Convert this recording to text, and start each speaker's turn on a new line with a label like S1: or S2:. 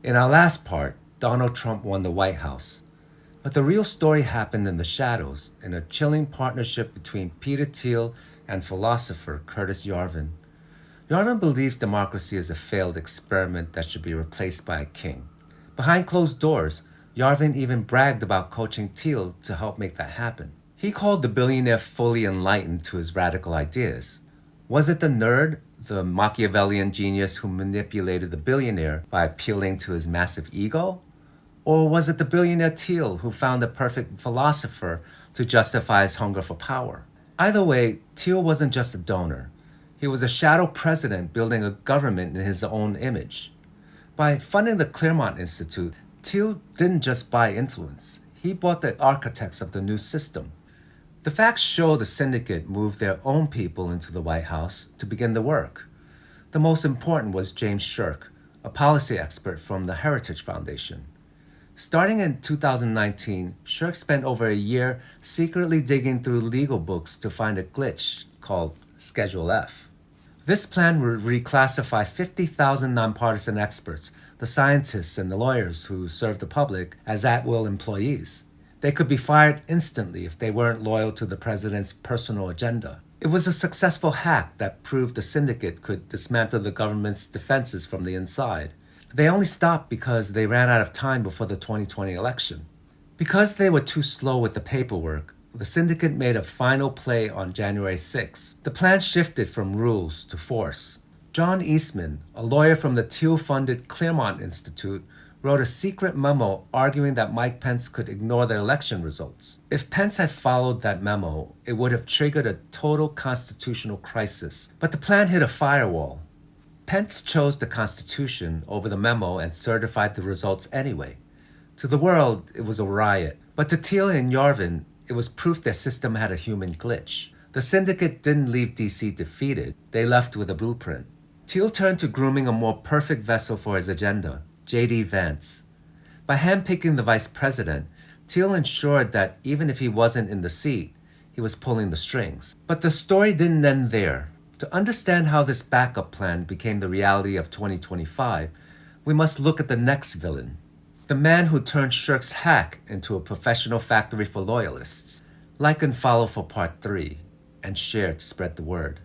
S1: In our last part, Donald Trump won the White House. But the real story happened in the shadows, in a chilling partnership between Peter Thiel and philosopher Curtis Yarvin. Yarvin believes democracy is a failed experiment that should be replaced by a king. Behind closed doors, Yarvin even bragged about coaching Thiel to help make that happen. He called the billionaire fully enlightened to his radical ideas. Was it the nerd, the Machiavellian genius who manipulated the billionaire by appealing to his massive ego? Or was it the billionaire Thiel who found the perfect philosopher to justify his hunger for power? Either way, Thiel wasn't just a donor. He was a shadow president building a government in his own image. By funding the Claremont Institute, Thiel didn't just buy influence. He bought the architects of the new system. The facts show the Syndicate moved their own people into the White House to begin the work. The most important was James Shirk, a policy expert from the Heritage Foundation. Starting in 2019, Shirk spent over a year secretly digging through legal books to find a glitch called Schedule F. This plan would reclassify 50,000 nonpartisan experts, the scientists and the lawyers who serve the public, as at-will employees. They could be fired instantly if they weren't loyal to the president's personal agenda. It was a successful hack that proved the Syndicate could dismantle the government's defenses from the inside. They only stopped because they ran out of time before the 2020 election. Because they were too slow with the paperwork, the Syndicate made a final play on January 6. The plan shifted from rules to force. John Eastman, a lawyer from the Thiel-funded Claremont Institute, wrote a secret memo arguing that Mike Pence could ignore the election results. If Pence had followed that memo, it would have triggered a total constitutional crisis. But the plan hit a firewall. Pence chose the Constitution over the memo and certified the results anyway. To the world, it was a riot. But to Thiel and Yarvin, it was proof their system had a human glitch. The Syndicate didn't leave DC defeated. They left with a blueprint. Thiel turned to grooming a more perfect vessel for his agenda, J.D. Vance. By handpicking the vice president, Thiel ensured that even if he wasn't in the seat, he was pulling the strings. But the story didn't end there. To understand how this backup plan became the reality of 2025, we must look at the next villain, the man who turned Shirk's hack into a professional factory for loyalists. Like and follow for part 3, and share to spread the word.